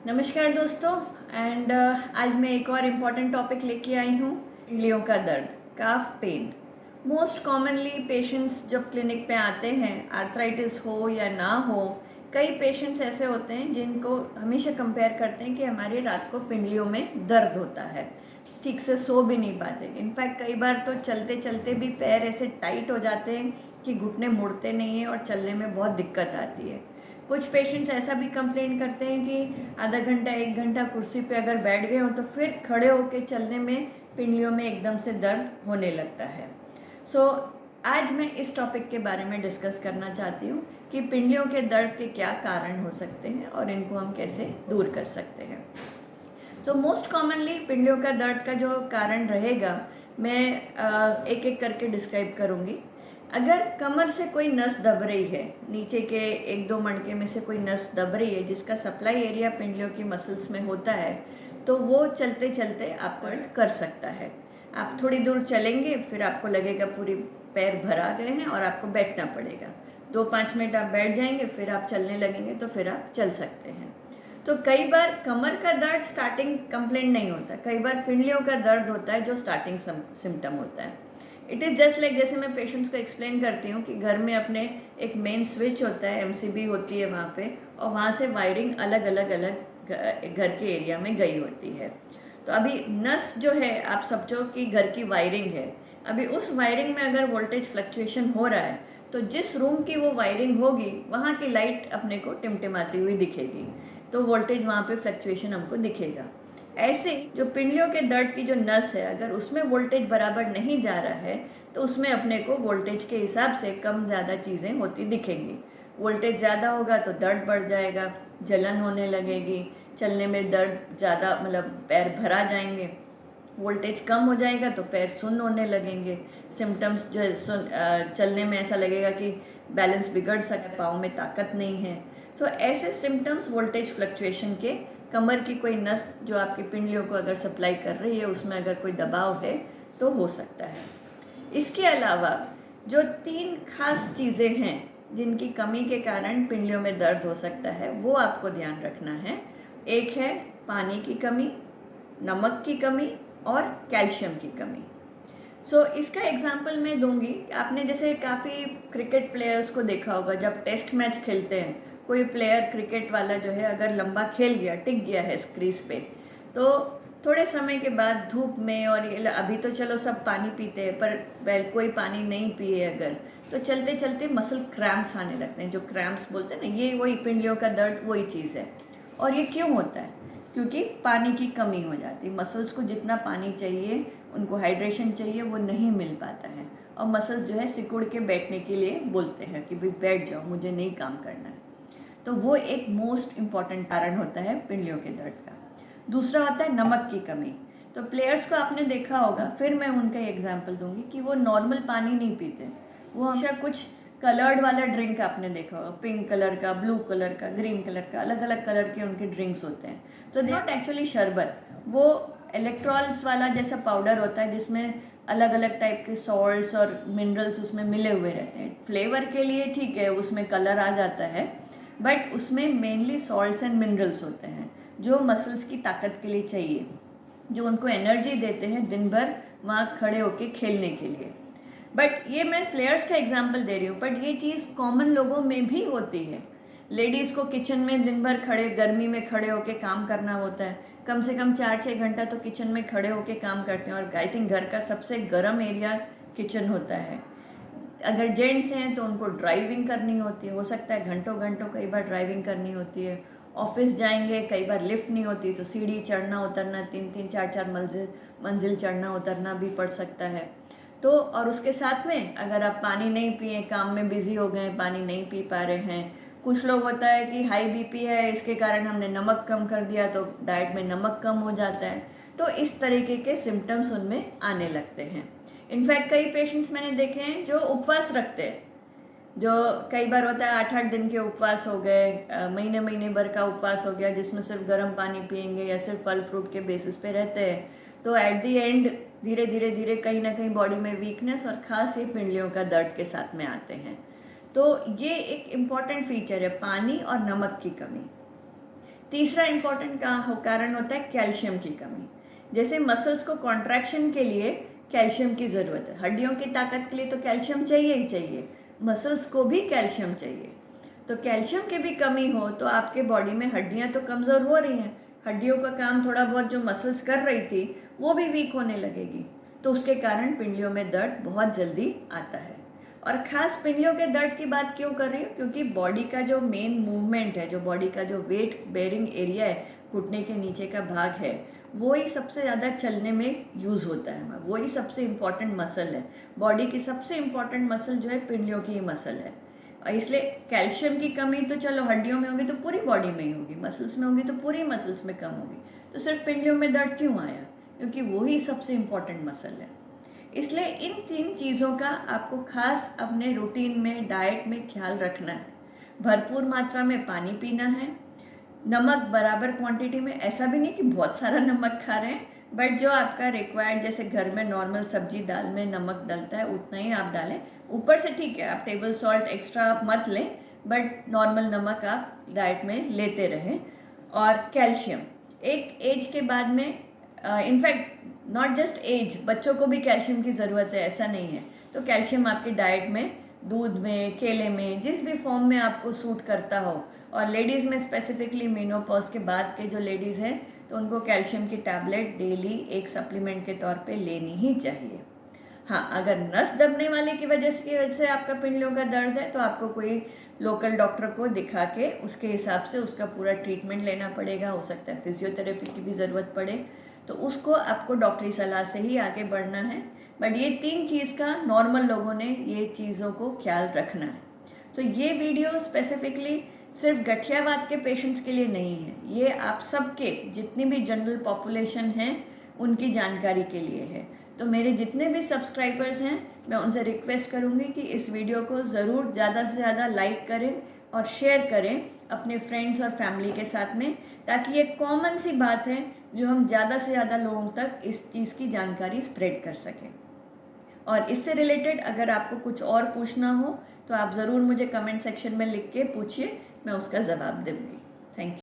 नमस्कार दोस्तों। आज मैं एक और इम्पॉर्टेंट टॉपिक लेके आई हूँ, पिंडलियों का दर्द, काफ पेन। मोस्ट कॉमनली पेशेंट्स जब क्लिनिक पे आते हैं, आर्थराइटिस हो या ना हो, कई पेशेंट्स ऐसे होते हैं जिनको हमेशा कंपेयर करते हैं कि हमारी रात को पिंडलियों में दर्द होता है, ठीक से सो भी नहीं पाते। इनफैक्ट कई बार तो चलते चलते भी पैर ऐसे टाइट हो जाते हैं कि घुटने मुड़ते नहीं हैं और चलने में बहुत दिक्कत आती है। कुछ पेशेंट्स ऐसा भी कंप्लेन करते हैं कि आधा घंटा 1 घंटा कुर्सी पे अगर बैठ गए हो तो फिर खड़े होकर चलने में पिंडलियों में एकदम से दर्द होने लगता है। आज मैं इस टॉपिक के बारे में डिस्कस करना चाहती हूँ कि पिंडलियों के दर्द के क्या कारण हो सकते हैं और इनको हम कैसे दूर कर सकते हैं। मोस्ट कॉमनली पिंडलियों का दर्द का जो कारण रहेगा, मैं एक एक करके डिस्क्राइब करूँगी। अगर कमर से कोई नस दब रही है, नीचे के 1-2 मणके में से कोई नस दब रही है जिसका सप्लाई एरिया पिंडलियों की मसल्स में होता है, तो वो चलते चलते आपको दर्द कर सकता है। आप थोड़ी दूर चलेंगे, फिर आपको लगेगा पूरी पैर भर आ गए हैं और आपको बैठना पड़ेगा। 2-5 मिनट आप बैठ जाएंगे, फिर आप चलने लगेंगे तो फिर आप चल सकते हैं। तो कई बार कमर का दर्द स्टार्टिंग कंप्लेंट नहीं होता, कई बार पिंडलियों का दर्द होता है जो स्टार्टिंग सिम्टम होता है। इट इज़ जस्ट लाइक, जैसे मैं पेशेंट्स को एक्सप्लेन करती हूँ कि घर में अपने एक मेन स्विच होता है, एमसीबी होती है वहाँ पे, और वहाँ से वायरिंग अलग अलग घर के एरिया में गई होती है। तो अभी नस जो है, आप समझो कि घर की वायरिंग है, अभी उस वायरिंग में अगर वोल्टेज फ्लक्चुएशन हो रहा है तो जिस रूम की वो वायरिंग होगी वहाँ की लाइट अपने को टिमटिमाती हुई दिखेगी, तो वोल्टेज वहाँ पे फ्लक्चुएशन हमको दिखेगा। ऐसे जो पिंडलियों के दर्द की जो नस है, अगर उसमें वोल्टेज बराबर नहीं जा रहा है तो उसमें अपने को वोल्टेज के हिसाब से कम ज़्यादा चीज़ें होती दिखेंगी। वोल्टेज ज़्यादा होगा तो दर्द बढ़ जाएगा, जलन होने लगेगी, चलने में दर्द ज़्यादा, मतलब पैर भरा जाएंगे। वोल्टेज कम हो जाएगा तो पैर सुन्न होने लगेंगे। सिम्टम्स जो है, चलने में ऐसा लगेगा कि बैलेंस बिगड़ सकता है, पाँव में ताकत नहीं है। तो ऐसे सिम्टम्स वोल्टेज फ्लक्चुएशन के, कमर की कोई नस जो आपकी पिंडलियों को अगर सप्लाई कर रही है उसमें अगर कोई दबाव है तो हो सकता है। इसके अलावा जो 3 खास चीज़ें हैं जिनकी कमी के कारण पिंडलियों में दर्द हो सकता है, वो आपको ध्यान रखना है। एक है पानी की कमी, नमक की कमी और कैल्शियम की कमी। इसका एग्जाम्पल मैं दूंगी। आपने जैसे काफ़ी क्रिकेट प्लेयर्स को देखा होगा, जब टेस्ट मैच खेलते हैं, कोई प्लेयर क्रिकेट वाला जो है अगर लंबा खेल गया, टिक गया है क्रीज पे, तो थोड़े समय के बाद धूप में, और ये अभी तो चलो सब पानी पीते हैं, पर कोई पानी नहीं पिए अगर, तो चलते चलते मसल क्रैम्प्स आने लगते हैं। जो क्रैम्प्स बोलते हैं ना, ये वही पिंडलियों का दर्द वही चीज़ है। और ये क्यों होता है? क्योंकि पानी की कमी हो जाती है। मसल्स को जितना पानी चाहिए, उनको हाइड्रेशन चाहिए, वो नहीं मिल पाता है, और मसल्स जो है सिकुड़ के बैठने के लिए बोलते हैं कि भाई बैठ जाओ, मुझे नहीं काम करना है। तो वो एक मोस्ट इम्पॉर्टेंट कारण होता है पिंडलियों के दर्द का। दूसरा होता है नमक की कमी। तो प्लेयर्स को आपने देखा होगा, फिर मैं उनका एग्जाम्पल दूंगी, कि वो नॉर्मल पानी नहीं पीते, वो हमेशा कुछ कलर्ड वाला ड्रिंक आपने देखा होगा, पिंक कलर का, ब्लू कलर का, ग्रीन कलर का, अलग अलग कलर के उनके ड्रिंक्स होते हैं। तो नॉट एक्चुअली शरबत, वो इलेक्ट्रॉल्स वाला जैसा पाउडर होता है जिसमें अलग अलग टाइप के सॉल्ट्स और मिनरल्स उसमें मिले हुए रहते हैं। फ्लेवर के लिए ठीक है, उसमें कलर आ जाता है, बट उसमें मेनली सॉल्ट्स एंड मिनरल्स होते हैं जो मसल्स की ताकत के लिए चाहिए, जो उनको एनर्जी देते हैं दिन भर वहाँ खड़े होके खेलने के लिए। बट ये मैं प्लेयर्स का एग्जांपल दे रही हूँ, बट ये चीज़ कॉमन लोगों में भी होती है। लेडीज़ को किचन में दिन भर खड़े, गर्मी में खड़े होके काम करना होता है, कम से कम 4-6 घंटा तो किचन में खड़े होके काम करते हैं, और आई थिंक घर का सबसे गर्म एरिया किचन होता है। अगर जेंट्स हैं तो उनको ड्राइविंग करनी होती है, हो सकता है घंटों घंटों कई बार ड्राइविंग करनी होती है। ऑफिस जाएंगे, कई बार लिफ्ट नहीं होती तो सीढ़ी चढ़ना उतरना, 3-3 4-4 मंजिल चढ़ना उतरना भी पड़ सकता है। तो और उसके साथ में अगर आप पानी नहीं पिए, काम में बिजी हो गए, पानी नहीं पी पा रहे हैं, कुछ लोग होता है कि हाई बीपी है, इसके कारण हमने नमक कम कर दिया तो डाइट में नमक कम हो जाता है, तो इस तरीके के सिम्टम्स उनमें आने लगते हैं। इनफैक्ट कई पेशेंट्स मैंने देखे हैं जो उपवास रखते हैं, जो कई बार होता है 8-8 दिन के उपवास हो गए, महीने महीने भर का उपवास हो गया जिसमें सिर्फ गर्म पानी पियेंगे या सिर्फ फल फ्रूट के बेसिस पे रहते हैं, तो एट दी एंड धीरे धीरे धीरे कहीं ना कहीं बॉडी में वीकनेस और खास ये पिंडलियों का दर्द के साथ में आते हैं। तो ये एक इम्पॉर्टेंट फीचर है, पानी और नमक की कमी। तीसरा इम्पॉर्टेंट कारण होता है कैल्शियम की कमी। जैसे मसल्स को कॉन्ट्रैक्शन के लिए कैल्शियम की ज़रूरत है, हड्डियों की ताकत के लिए तो कैल्शियम चाहिए ही चाहिए, मसल्स को भी कैल्शियम चाहिए। तो कैल्शियम की भी कमी हो तो आपके बॉडी में हड्डियाँ तो कमज़ोर हो रही हैं, हड्डियों का काम थोड़ा बहुत जो मसल्स कर रही थी वो भी वीक होने लगेगी, तो उसके कारण पिंडलियों में दर्द बहुत जल्दी आता है। और ख़ास पिंडलियों के दर्द की बात क्यों कर रही हूँ, क्योंकि बॉडी का जो मेन मूवमेंट है, जो बॉडी का जो वेट बेयरिंग एरिया है, घुटने के नीचे का भाग है, वो ही सबसे ज़्यादा चलने में यूज़ होता है, वही सबसे इम्पॉर्टेंट मसल है। बॉडी की सबसे इम्पॉर्टेंट मसल जो है पिंडलियों की ही मसल है। और इसलिए कैल्शियम की कमी तो चलो हड्डियों में होगी तो पूरी बॉडी में ही होगी, मसल्स में होगी तो पूरी मसल्स में कम होगी, तो सिर्फ पिंडलियों में दर्द क्यों आया, क्योंकि वही सबसे इम्पॉर्टेंट मसल है। इसलिए इन 3 चीज़ों का आपको खास अपने रूटीन में, डाइट में ख्याल रखना है। भरपूर मात्रा में पानी पीना है, नमक बराबर क्वांटिटी में, ऐसा भी नहीं कि बहुत सारा नमक खा रहे हैं, बट जो आपका रिक्वायर्ड, जैसे घर में नॉर्मल सब्जी दाल में नमक डलता है उतना ही आप डालें। ऊपर से ठीक है, आप टेबल सॉल्ट एक्स्ट्रा आप मत लें, बट नॉर्मल नमक आप डाइट में लेते रहें। और कैल्शियम एक एज के बाद में, इनफैक्ट नॉट जस्ट एज, बच्चों को भी कैल्शियम की ज़रूरत है, ऐसा नहीं है। तो कैल्शियम आपकी डाइट में, दूध में, केले में, जिस भी फॉर्म में आपको सूट करता हो, और लेडीज़ में स्पेसिफिकली मेनोपॉज के बाद के जो लेडीज़ हैं तो उनको कैल्शियम की टैबलेट डेली एक सप्लीमेंट के तौर पे लेनी ही चाहिए। हाँ, अगर नस दबने वाले की वजह से आपका पिंडलियों का दर्द है तो आपको कोई लोकल डॉक्टर को दिखा के उसके हिसाब से उसका पूरा ट्रीटमेंट लेना पड़ेगा। हो सकता है फिजियोथेरेपी की भी ज़रूरत पड़े, तो उसको आपको डॉक्टरी सलाह से ही आगे बढ़ना है। बट ये 3 चीज़ का नॉर्मल लोगों ने ये चीज़ों को ख्याल रखना है। तो ये वीडियो स्पेसिफिकली सिर्फ गठियावाद के पेशेंट्स के लिए नहीं है, ये आप सबके, जितनी भी जनरल पॉपुलेशन हैं उनकी जानकारी के लिए है। तो मेरे जितने भी सब्सक्राइबर्स हैं, मैं उनसे रिक्वेस्ट करूँगी कि इस वीडियो को ज़रूर ज़्यादा से ज़्यादा लाइक करें और शेयर करें अपने फ्रेंड्स और फैमिली के साथ में, ताकि ये कॉमन सी बात है जो हम ज़्यादा से ज़्यादा लोगों तक इस चीज़ की जानकारी स्प्रेड कर सकें। और इससे रिलेटेड अगर आपको कुछ और पूछना हो तो आप ज़रूर मुझे कमेंट सेक्शन में लिख के पूछिए, मैं उसका जवाब दूँगी। Thank you.